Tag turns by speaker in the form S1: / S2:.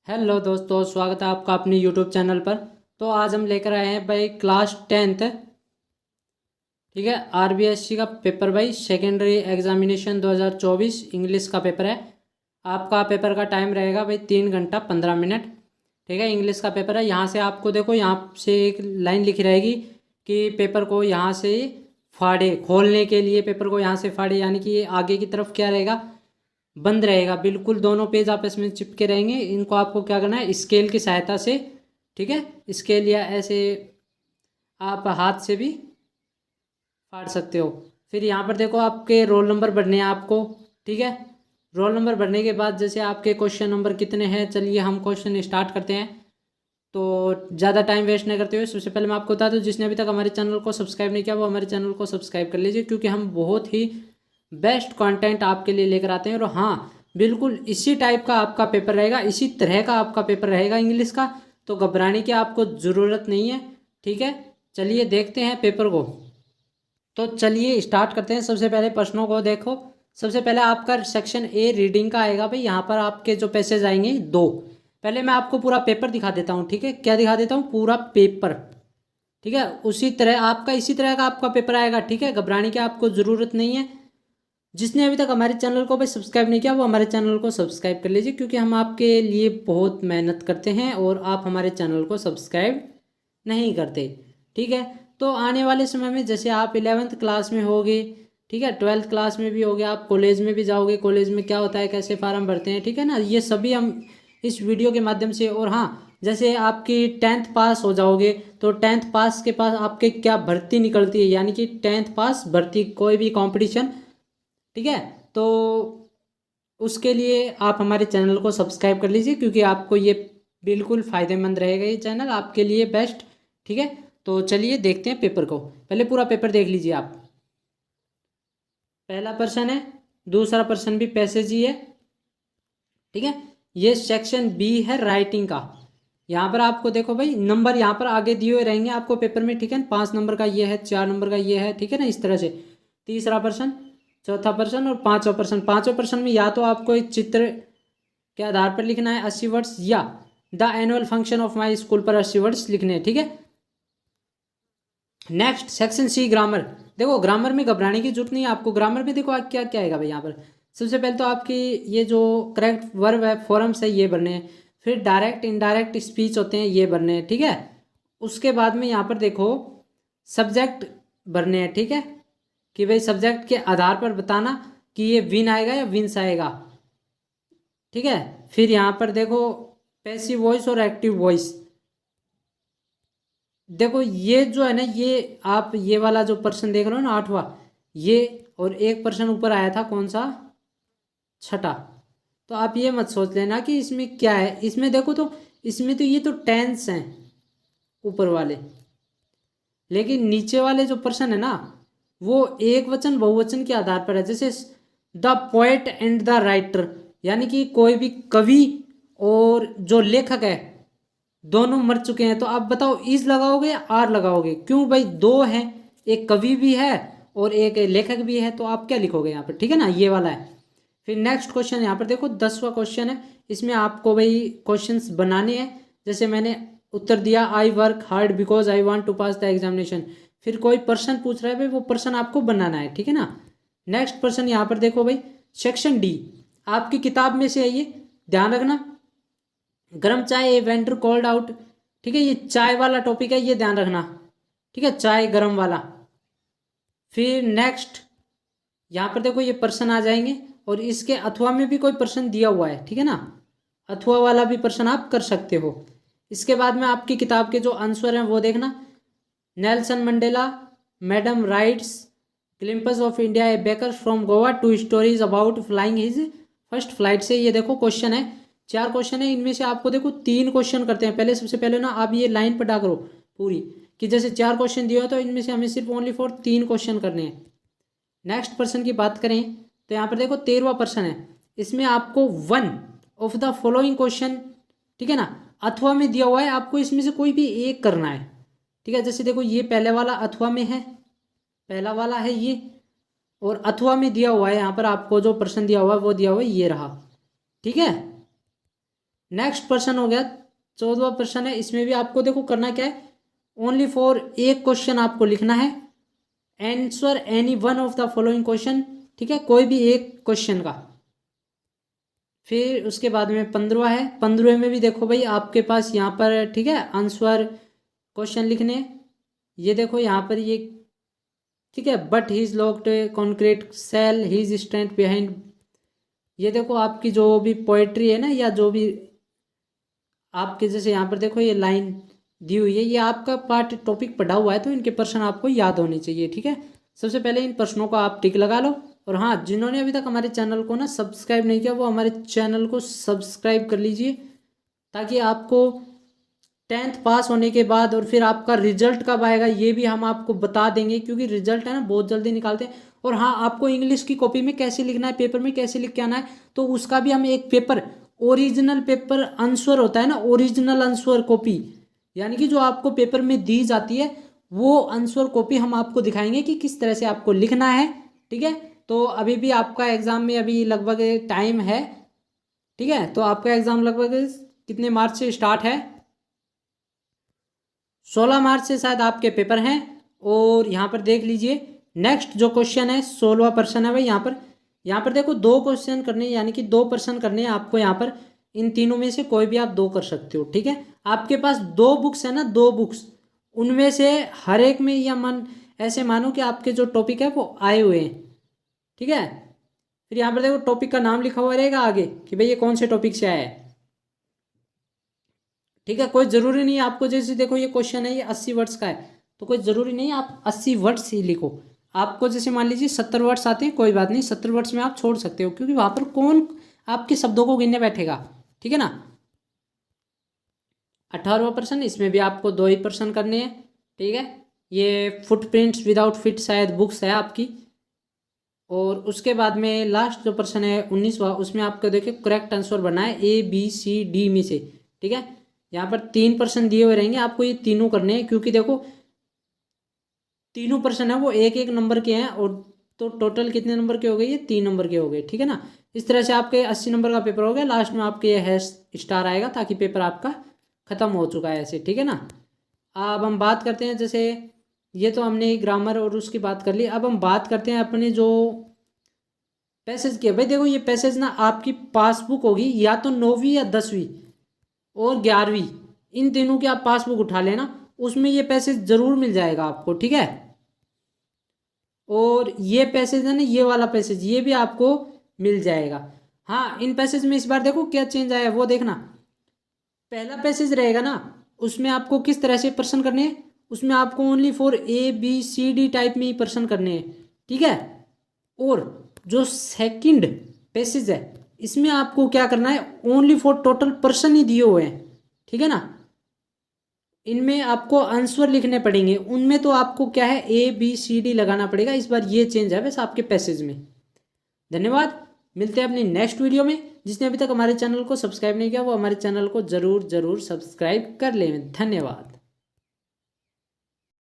S1: Hello दोस्तों, स्वागत है आपका अपने यूट्यूब चैनल पर। तो आज हम लेकर आए हैं भाई क्लास 10th, ठीक है, आरबीएससी का पेपर भाई, सेकेंडरी एग्जामिनेशन 2024 इंग्लिश का पेपर है। आपका पेपर का टाइम रहेगा भाई 3 घंटा 15 मिनट, ठीक है। इंग्लिश का पेपर है। यहाँ से आपको देखो, यहाँ से एक लाइन लिखी रहेगी कि पेपर को यहाँ से फाड़े, खोलने के लिए पेपर को यहाँ से फाड़े, यानी कि ये आगे की तरफ क्या रहेगा, बंद रहेगा। बिल्कुल दोनों पेज आपस में चिपके रहेंगे। इनको आपको क्या करना है, स्केल की सहायता से, ठीक है, स्केल या ऐसे आप हाथ से भी फाड़ सकते हो। फिर यहाँ पर देखो, आपके रोल नंबर भरने हैं आपको, ठीक है। रोल नंबर भरने के बाद जैसे आपके क्वेश्चन नंबर कितने हैं, चलिए हम क्वेश्चन स्टार्ट करते हैं। तो ज़्यादा टाइम वेस्ट नहीं करते हुए सबसे पहले मैं आपको बता दूं, जिसने अभी तक हमारे चैनल को सब्सक्राइब नहीं किया वो हमारे चैनल को सब्सक्राइब कर लीजिए, क्योंकि हम बहुत ही बेस्ट कंटेंट आपके लिए लेकर आते हैं। और हाँ, बिल्कुल इसी टाइप का आपका पेपर रहेगा, इसी तरह का आपका पेपर रहेगा इंग्लिश का। तो घबराने की आपको ज़रूरत नहीं है, ठीक है। चलिए देखते हैं पेपर को। तो चलिए स्टार्ट करते हैं। सबसे पहले प्रश्नों को देखो। सबसे पहले आपका सेक्शन ए रीडिंग का आएगा भाई। यहाँ पर आपके जो पैसेज आएंगे दो। पहले मैं आपको पूरा पेपर दिखा देता हूँ, ठीक है। क्या दिखा देता हूँ? पूरा पेपर, ठीक है। उसी तरह आपका, इसी तरह का आपका पेपर आएगा, ठीक है। घबराने की आपको ज़रूरत नहीं है। जिसने अभी तक हमारे चैनल को भाई सब्सक्राइब नहीं किया वो हमारे चैनल को सब्सक्राइब कर लीजिए, क्योंकि हम आपके लिए बहुत मेहनत करते हैं और आप हमारे चैनल को सब्सक्राइब नहीं करते, ठीक है। तो आने वाले समय में जैसे आप 11th क्लास में होगे, ठीक है, 12th क्लास में भी होगे, आप कॉलेज में भी जाओगे, कॉलेज में क्या होता है, कैसे फार्म भरते हैं, ठीक है ना, ये सभी हम इस वीडियो के माध्यम से। और हाँ, जैसे आपकी 10th पास हो जाओगे तो 10th पास के पास आपके क्या भर्ती निकलती है, यानी कि 10th पास भर्ती, कोई भी कंपटीशन, ठीक है। तो उसके लिए आप हमारे चैनल को सब्सक्राइब कर लीजिए, क्योंकि आपको ये बिल्कुल फ़ायदेमंद रहेगा, ये चैनल आपके लिए बेस्ट, ठीक है। तो चलिए देखते हैं पेपर को। पहले पूरा पेपर देख लीजिए आप। पहला प्रश्न है, दूसरा प्रश्न भी पैसेज ही है, ठीक है। ये सेक्शन बी है राइटिंग का। यहाँ पर आपको देखो भाई, नंबर यहाँ पर आगे दिए हुए रहेंगे आपको पेपर में, ठीक है। 5 नंबर का ये है, 4 नंबर का ये है, ठीक है ना, इस तरह से। तीसरा प्रश्न, चौथा प्रश्न और पांचवा प्रश्न। पांचवा प्रश्न में या तो आपको एक चित्र के आधार पर लिखना है 80 वर्ड्स, या the annual function of my school पर 80 वर्ड्स लिखने हैं, ठीक है। Next section C grammar. देखो ग्रामर में घबराने की जरूरत नहीं है आपको। ग्रामर में देखो क्या क्या आएगा भाई यहाँ पर। सबसे पहले तो आपकी ये जो करेक्ट वर्ब है, फॉर्म्स है, ये भरने हैं। फिर डायरेक्ट इनडायरेक्ट स्पीच होते हैं, ये भरने हैं, ठीक है। उसके बाद में यहाँ पर देखो सब्जेक्ट भरने हैं, ठीक है, कि भाई सब्जेक्ट के आधार पर बताना कि ये विन आएगा या विंस आएगा, ठीक है। फिर यहाँ पर देखो पैसिव वॉइस और एक्टिव वॉइस। देखो ये जो है ना, ये आप ये वाला जो पर्सन देख रहे हो ना, आठवां, ये, और एक पर्सन ऊपर आया था, कौन सा, छठा। तो आप ये मत सोच लेना कि इसमें क्या है। इसमें देखो तो, इसमें तो ये तो टेंस हैं ऊपर वाले, लेकिन नीचे वाले जो पर्सन है ना, वो एक वचन बहुवचन के आधार पर है। जैसे the poet and the writer, यानी कि कोई भी कवि और जो लेखक है दोनों मर चुके हैं। तो आप बताओ इज लगाओगे या आर लगाओगे? क्यों भाई, दो हैं, एक कवि भी है और एक लेखक भी है, तो आप क्या लिखोगे यहाँ पर, ठीक है ना, ये वाला है। फिर नेक्स्ट क्वेश्चन यहाँ पर देखो, 10वां क्वेश्चन है। इसमें आपको भाई क्वेश्चंस बनाने हैं। जैसे मैंने उत्तर दिया, I work hard because I want to pass the examination. फिर कोई पर्सन पूछ रहा है भाई, वो पर्सन आपको बनाना है, ठीक है ना। नेक्स्ट पर्सन यहाँ पर देखो भाई, सेक्शन डी आपकी किताब में से है ये, ध्यान रखना। गर्म चाय, ए वेंडर कॉल्ड आउट, ठीक है, ये चाय वाला टॉपिक है, ये ध्यान रखना, ठीक है, चाय गर्म वाला। फिर नेक्स्ट यहाँ पर देखो ये पर्सन आ जाएंगे, और इसके अथवा में भी कोई पर्सन दिया हुआ है, ठीक है ना, अथवा वाला भी पर्सन आप कर सकते हो। इसके बाद में आपकी किताब के जो आंसर हैं वो देखना। Nelson Mandela, madam rides, glimpses of India, a baker from Goa, two stories about flying his first flight से। ये देखो क्वेश्चन है, 4 क्वेश्चन है। इनमें से आपको देखो 3 क्वेश्चन करते हैं। पहले सबसे पहले ना आप ये लाइन पटा करो पूरी, कि जैसे 4 क्वेश्चन दिए हो तो इनमें से हमें सिर्फ ओनली फॉर 3 क्वेश्चन करने हैं। नेक्स्ट पर्सन की बात करें तो यहाँ पर देखो 13वां पर्सन है। इसमें आपको one of the following question, ठीक है ना, अथवा में दिया हुआ है, आपको इसमें से कोई भी एक करना है, ठीक है। जैसे देखो ये पहले वाला अथवा में है, पहला वाला है ये, और अथवा में दिया हुआ है यहाँ पर आपको जो प्रश्न दिया हुआ है वो दिया हुआ है, ये रहा, ठीक है। नेक्स्ट प्रश्न हो गया 14वां प्रश्न है। इसमें भी आपको देखो करना क्या है, ओनली फॉर एक क्वेश्चन आपको लिखना है, answer any one of the following question, ठीक है, कोई भी एक क्वेश्चन का। फिर उसके बाद में 15वां है, 15वें में भी देखो भाई आपके पास यहाँ पर, ठीक है, आंसर क्वेश्चन लिखने, ये देखो यहाँ पर ये, ठीक है, but he is locked concrete cell he is stand behind, ये देखो आपकी जो भी पोएट्री है ना, या जो भी आपके जैसे यहाँ पर देखो ये लाइन दी हुई है, ये आपका पार्ट टॉपिक पढ़ा हुआ है, तो इनके प्रश्न आपको याद होने चाहिए, ठीक है। सबसे पहले इन प्रश्नों को आप टिक लगा लो। और हाँ, जिन्होंने अभी तक हमारे चैनल को ना सब्सक्राइब नहीं किया, वो हमारे चैनल को सब्सक्राइब कर लीजिए, ताकि आपको 10th पास होने के बाद और फिर आपका रिजल्ट कब आएगा ये भी हम आपको बता देंगे, क्योंकि रिजल्ट है ना बहुत जल्दी निकालते हैं। और हाँ, आपको इंग्लिश की कॉपी में कैसे लिखना है, पेपर में कैसे लिख के आना है, तो उसका भी हम एक पेपर, ओरिजिनल पेपर आंसर होता है ना, ओरिजिनल आंसर कॉपी, यानी कि जो आपको पेपर में दी जाती है, वो आंसर कॉपी हम आपको दिखाएंगे कि किस तरह से आपको लिखना है, ठीक है। तो अभी भी आपका एग्ज़ाम में अभी लगभग टाइम है, ठीक है। तो आपका एग्ज़ाम लगभग कितने मार्च से स्टार्ट है, 16 मार्च से शायद आपके पेपर हैं। और यहाँ पर देख लीजिए नेक्स्ट जो क्वेश्चन है 16वां प्रश्न है भाई, यहाँ पर देखो 2 क्वेश्चन करने, यानी कि 2 प्रश्न करने हैं आपको यहाँ पर। इन तीनों में से कोई भी आप 2 कर सकते हो, ठीक है। आपके पास 2 बुक्स है ना, 2 बुक्स, उनमें से हर एक में, या ऐसे मानो कि आपके जो टॉपिक है वो आए हुए हैं, ठीक है। फिर यहाँ पर देखो टॉपिक का नाम लिखा हुआ रहेगा आगे कि भाई ये कौन से टॉपिक से आया है, ठीक है। कोई ज़रूरी नहीं है आपको, जैसे देखो ये क्वेश्चन है ये 80 वर्ड्स का है, तो कोई ज़रूरी नहीं है आप 80 वर्ड्स ही लिखो। आपको जैसे मान लीजिए 70 वर्ड्स आते हैं, कोई बात नहीं, 70 वर्ड्स में आप छोड़ सकते हो, क्योंकि वहाँ पर कौन आपके शब्दों को गिनने बैठेगा, ठीक है ना। 18वां प्रश्न, इसमें भी आपको 2 ही प्रश्न करने हैं, ठीक है। ये फुटप्रिंट्स विदाउट फिट शायद बुक्स है आपकी। और उसके बाद में लास्ट जो प्रश्न है 19वां, उसमें आपको देखिए करेक्ट आंसर बनाए ABCD में से, ठीक है। यहाँ पर 3 प्रश्न दिए हुए रहेंगे, आपको ये तीनों करने हैं, क्योंकि देखो तीनों प्रश्न है वो एक एक नंबर के हैं, और तो टोटल कितने नंबर के हो गए, ये 3 नंबर के हो गए, ठीक है ना। इस तरह से आपके 80 नंबर का पेपर हो गया, लास्ट में आपके ये हैश स्टार आएगा, ताकि पेपर आपका ख़त्म हो चुका है ऐसे, ठीक है ना। अब हम बात करते हैं, जैसे ये तो हमने ग्रामर और उसकी बात कर ली, अब हम बात करते हैं अपने जो पैसेज की। भाई देखो ये पैसेज ना आपकी पासबुक होगी, या तो 9वीं या 10वीं और 11वीं, इन तीनों की आप पासबुक उठा लेना, उसमें ये पैसेज ज़रूर मिल जाएगा आपको, ठीक है। और ये पैसेज है ना, ये वाला पैसेज, ये भी आपको मिल जाएगा। हाँ, इन पैसेज में इस बार देखो क्या चेंज आया है वो देखना। पहला पैसेज रहेगा ना, उसमें आपको किस तरह से प्रश्न करने हैं, उसमें आपको ओनली फॉर ABCD टाइप में ही प्रश्न करने हैं, ठीक है। और जो सेकंड पैसेज है, इसमें आपको क्या करना है, ओनली फॉर टोटल प्रश्न ही दिए हुए हैं, ठीक है ना। इनमें आपको आंसर लिखने पड़ेंगे, उनमें तो आपको क्या है ABCD लगाना पड़ेगा। इस बार ये चेंज है बस आपके पैसेज में। धन्यवाद, मिलते हैं अपनी नेक्स्ट वीडियो में। जिसने अभी तक हमारे चैनल को सब्सक्राइब नहीं किया, वो हमारे चैनल को ज़रूर सब्सक्राइब कर लें। धन्यवाद।